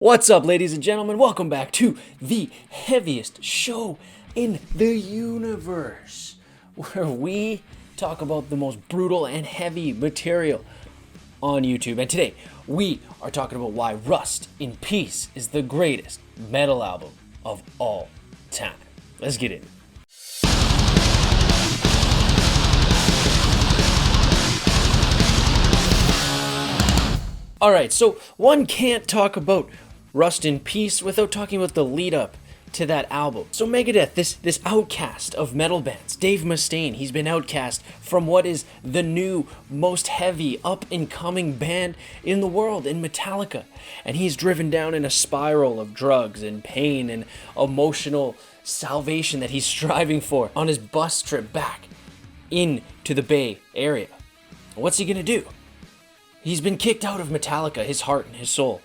What's up, ladies and gentlemen? Welcome back to the heaviest show in the universe, where we talk about the most brutal and heavy material on YouTube. And today, we are talking about why Rust in Peace is the greatest metal album of all time. Let's get in. Alright, so one can't talk about Rust in Peace without talking about the lead up to that album. So Megadeth, this outcast of metal bands, Dave Mustaine, he's been outcast from what is the new, most heavy, up-and-coming band in the world, in Metallica. And he's driven down in a spiral of drugs and pain and emotional salvation that he's striving for on his bus trip back into the Bay Area. What's he gonna do? He's been kicked out of Metallica, his heart and his soul.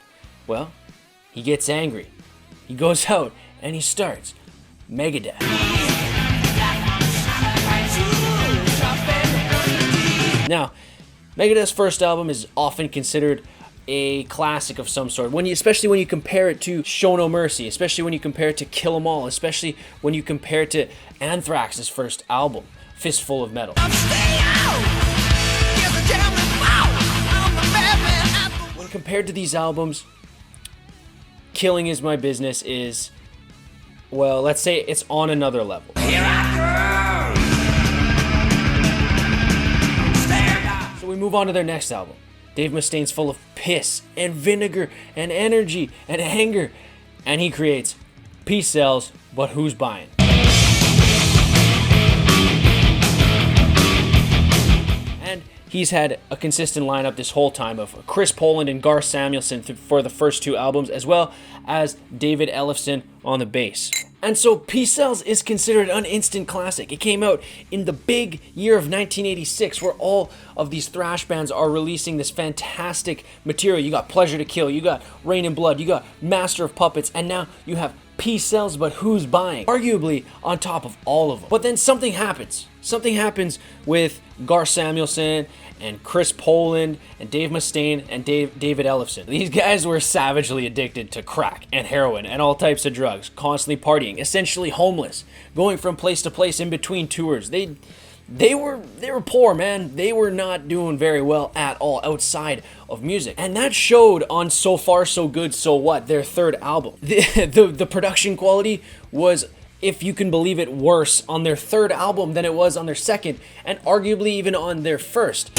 Well, he gets angry. He goes out and he starts Megadeth. Now, Megadeth's first album is often considered a classic of some sort, especially when you compare it to Show No Mercy, especially when you compare it to Kill 'Em All, especially when you compare it to Anthrax's first album, Fistful of Metal. When compared to these albums, Killing Is My Business is, well, let's say it's on another level. So we move on to their next album. Dave Mustaine's full of piss and vinegar and energy and anger, and he creates Peace Sells, But Who's Buying? He's had a consistent lineup this whole time of Chris Poland and Gar Samuelson for the first two albums, as well as David Ellefson on the bass. And so Peace Sells is considered an instant classic. It came out in the big year of 1986, where all of these thrash bands are releasing this fantastic material. You got Pleasure to Kill, you got Rain and Blood, you got Master of Puppets, and now you have Peace Sells, But Who's Buying? Arguably on top of all of them. But then something happens. Something happens with Gar Samuelson and Chris Poland and Dave Mustaine and David Ellefson. These guys were savagely addicted to crack and heroin and all types of drugs, constantly partying, essentially homeless, going from place to place in between tours. They were poor, man. They were not doing very well at all outside of music. And that showed on So Far So Good So What, their third album. The production quality was, if you can believe it, worse on their third album than it was on their second, and arguably even on their first.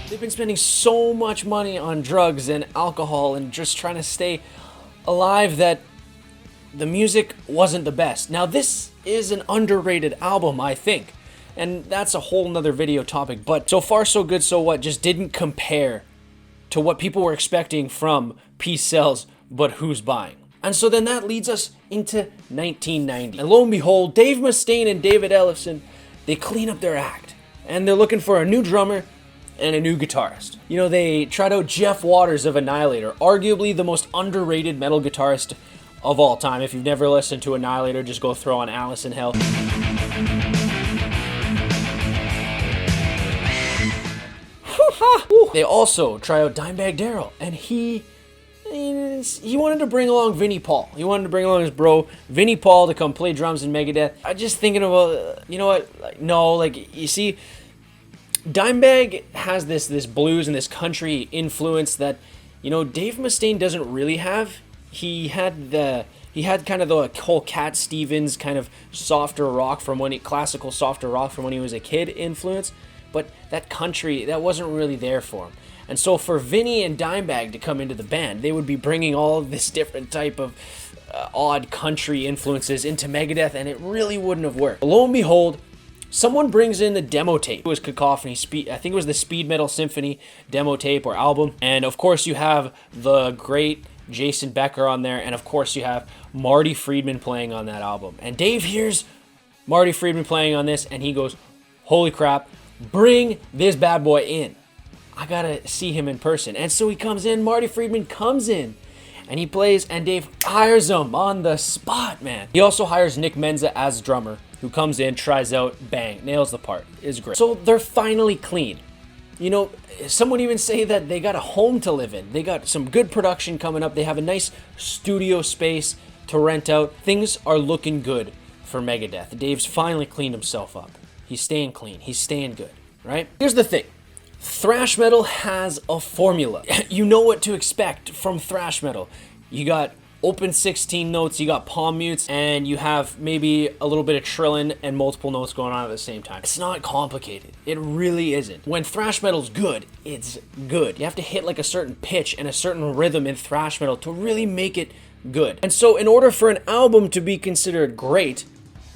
They've been spending so much money on drugs and alcohol and just trying to stay alive that the music wasn't the best. Now, this is an underrated album, I think, and that's a whole nother video topic, but So Far So Good So What just didn't compare to what people were expecting from Peace Sells, But Who's Buying? And so then that leads us into 1990. And lo and behold, Dave Mustaine and David Ellefson, they clean up their act. And they're looking for a new drummer and a new guitarist. You know, they tried out Jeff Waters of Annihilator, arguably the most underrated metal guitarist of all time. If you've never listened to Annihilator, just go throw on Alice in Hell. They also try out Dimebag Darrell, and he wanted to bring along Vinnie Paul. He wanted to bring along his bro, Vinnie Paul, to come play drums in Megadeth. I'm just thinking about, you know what, you see, Dimebag has this blues and this country influence that, Dave Mustaine doesn't really have. He had kind of the whole Cat Stevens kind of softer rock classical softer rock from when he was a kid influence, but that country, that wasn't really there for him. And so for Vinny and Dimebag to come into the band, they would be bringing all of this different type of odd country influences into Megadeth, and it really wouldn't have worked. Lo and behold, someone brings in the demo tape. It was Cacophony, I think it was the Speed Metal Symphony demo tape or album, and of course you have the great Jason Becker on there, and of course you have Marty Friedman playing on that album. And Dave hears Marty Friedman playing on this, and he goes, holy crap, bring this bad boy in. I gotta see him in person. And so he comes in, Marty Friedman comes in, and he plays, and Dave hires him on the spot, man. He also hires Nick Menza as drummer, who comes in, tries out, bang, nails the part. Is great. So they're finally clean. You know, some would even say that they got a home to live in. They got some good production coming up. They have a nice studio space to rent out. Things are looking good for Megadeth. Dave's finally cleaned himself up. He's staying clean. He's staying good, right? Here's the thing. Thrash metal has a formula. You know what to expect from thrash metal. You got open 16 notes, you got palm mutes, and you have maybe a little bit of trilling and multiple notes going on at the same time. It's not complicated. It really isn't. When thrash metal's good, it's good. You have to hit like a certain pitch and a certain rhythm in thrash metal to really make it good. And so in order for an album to be considered great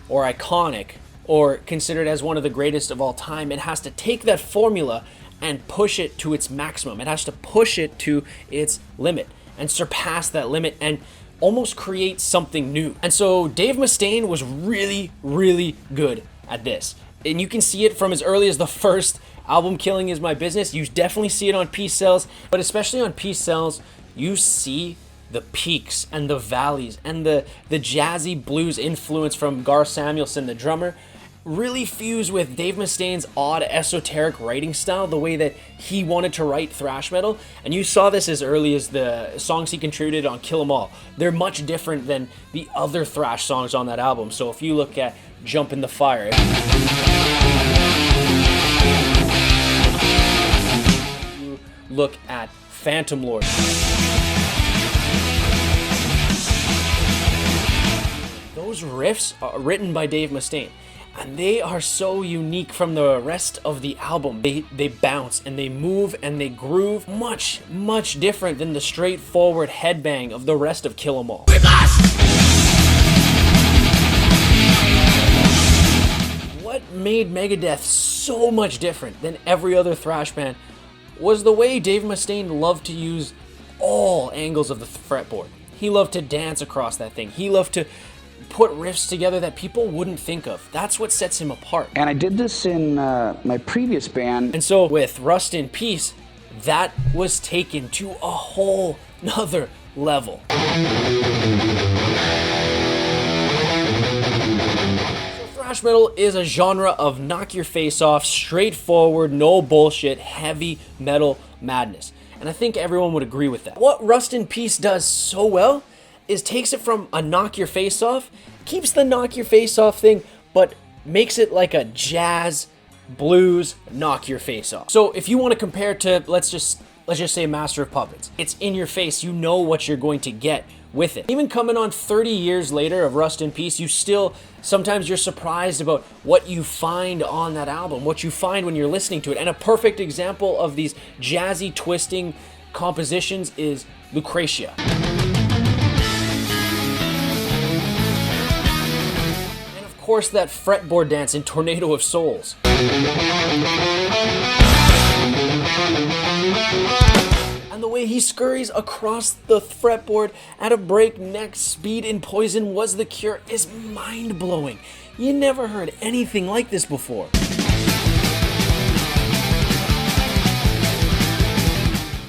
or iconic or considered as one of the greatest of all time, it has to take that formula and push it to its maximum. It has to push it to its limit and surpass that limit and almost create something new. And so Dave Mustaine was really, really good at this. And you can see it from as early as the first album, Killing Is My Business. You definitely see it on Peace Sells, but especially on Peace Sells, you see the peaks and the valleys and the jazzy blues influence from Gar Samuelson, the drummer, really fuse with Dave Mustaine's odd esoteric writing style, the way that he wanted to write thrash metal. And you saw this as early as the songs he contributed on Kill 'Em All. They're much different than the other thrash songs on that album. So if you look at Jump in the Fire, you look at Phantom Lord, those riffs are written by Dave Mustaine. And they are so unique from the rest of the album. They bounce and they move and they groove much, much different than the straightforward headbang of the rest of Kill 'Em All. What made Megadeth so much different than every other thrash band was the way Dave Mustaine loved to use all angles of the fretboard. He loved to dance across that thing. He loved to put riffs together that people wouldn't think of. That's what sets him apart. And I did this in my previous band. And so with Rust in Peace, that was taken to a whole nother level. So thrash metal is a genre of knock your face off, straightforward, no bullshit, heavy metal madness. And I think everyone would agree with that. What Rust in Peace does so well is takes it from a knock your face off, keeps the knock your face off thing, but makes it like a jazz, blues, knock your face off. So if you want to compare to, let's just say Master of Puppets, it's in your face, you know what you're going to get with it. Even coming on 30 years later of Rust in Peace, you still, sometimes you're surprised about what you find on that album, what you find when you're listening to it. And a perfect example of these jazzy, twisting compositions is Lucretia. Of course, that fretboard dance in Tornado of Souls. And the way he scurries across the fretboard at a breakneck speed in Poison Was the Cure is mind-blowing. You never heard anything like this before.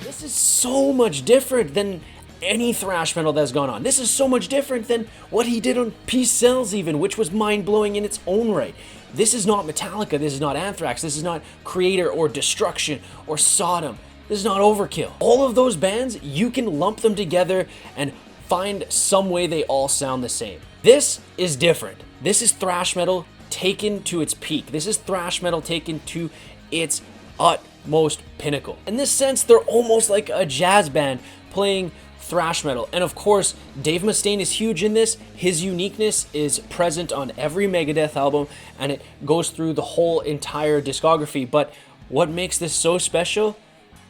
This is so much different than any thrash metal that's gone on. This is so much different than what he did on Peace Sells even, which was mind-blowing in its own right. This is not Metallica, this is not Anthrax, this is not Creator or Destruction or Sodom. This is not Overkill. All of those bands, you can lump them together and find some way they all sound the same. This is different. This is thrash metal taken to its peak. This is thrash metal taken to its utmost pinnacle. In this sense, they're almost like a jazz band playing thrash metal. And of course, Dave Mustaine is huge in this. His uniqueness is present on every Megadeth album, and it goes through the whole entire discography. But what makes this so special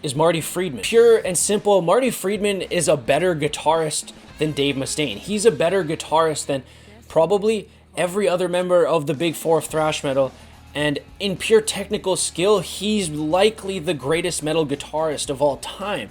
is Marty Friedman. Pure and simple, Marty Friedman is a better guitarist than Dave Mustaine. He's a better guitarist than probably every other member of the Big Four of thrash metal. And in pure technical skill, he's likely the greatest metal guitarist of all time.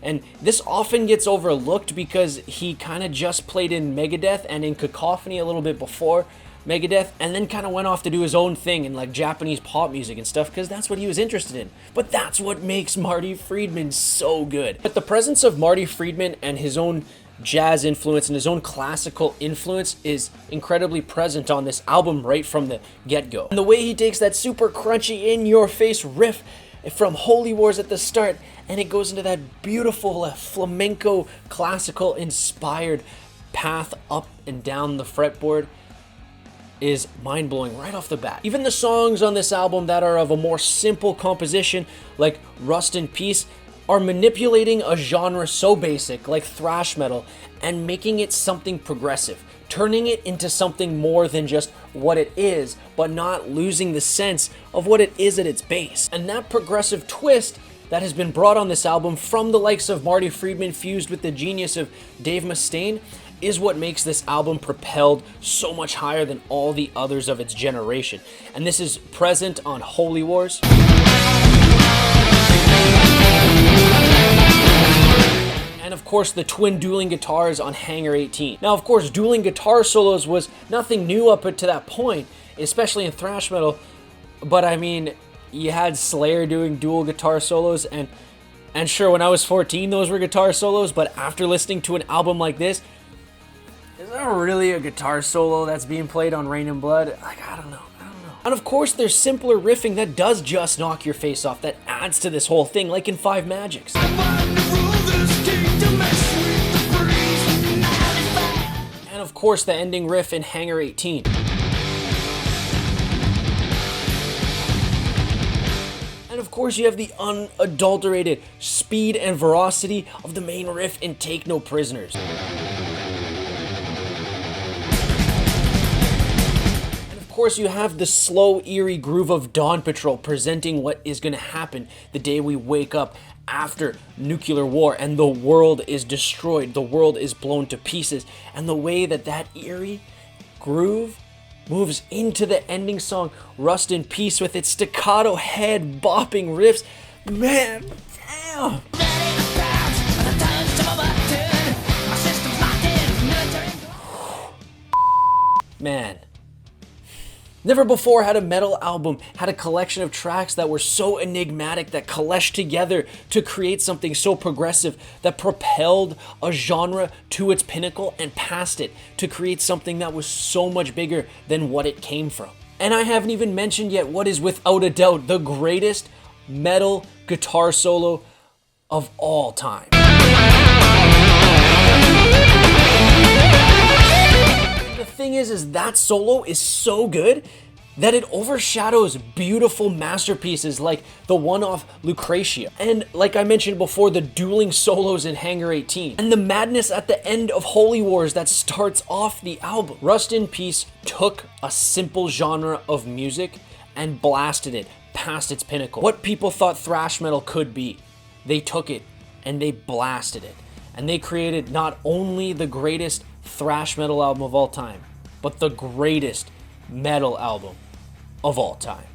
And this often gets overlooked because he kind of just played in Megadeth and in Cacophony a little bit before Megadeth, and then kind of went off to do his own thing in like Japanese pop music and stuff because that's what he was interested in. But that's what makes Marty Friedman so good. But the presence of Marty Friedman and his own jazz influence and his own classical influence is incredibly present on this album right from the get-go. And the way he takes that super crunchy in-your-face riff from Holy Wars at the start, and it goes into that beautiful flamenco classical inspired path up and down the fretboard is mind-blowing right off the bat. Even the songs on this album that are of a more simple composition, like Rust in Peace, are manipulating a genre so basic, like thrash metal, and making it something progressive, turning it into something more than just what it is, but not losing the sense of what it is at its base. And that progressive twist that has been brought on this album from the likes of Marty Friedman fused with the genius of Dave Mustaine is what makes this album propelled so much higher than all the others of its generation. And this is present on Holy Wars. And of course the twin dueling guitars on Hangar 18. Now of course dueling guitar solos was nothing new up to that point, especially in thrash metal, but I mean, you had Slayer doing dual guitar solos, and sure, when I was 14 those were guitar solos, but after listening to an album like this, is that really a guitar solo that's being played on Rain and Blood? Like, I don't know. And of course there's simpler riffing that does just knock your face off, that adds to this whole thing, like in Five Magics. And of course the ending riff in Hangar 18. And of course you have the unadulterated speed and veracity of the main riff in Take No Prisoners. Of course you have the slow, eerie groove of Dawn Patrol presenting what is going to happen the day we wake up after nuclear war and the world is destroyed, the world is blown to pieces, and the way that that eerie groove moves into the ending song Rust in Peace with its staccato head bopping riffs. Man, damn! Man. Never before had a metal album had a collection of tracks that were so enigmatic that coalesced together to create something so progressive that propelled a genre to its pinnacle and past it to create something that was so much bigger than what it came from. And I haven't even mentioned yet what is without a doubt the greatest metal guitar solo of all time. The thing is that solo is so good that it overshadows beautiful masterpieces like the one off Lucretia, and like I mentioned before, the dueling solos in Hangar 18, and the madness at the end of Holy Wars that starts off the album. Rust in Peace took a simple genre of music and blasted it past its pinnacle. What people thought thrash metal could be, they took it and they blasted it, and they created not only the greatest thrash metal album of all time, but the greatest metal album of all time.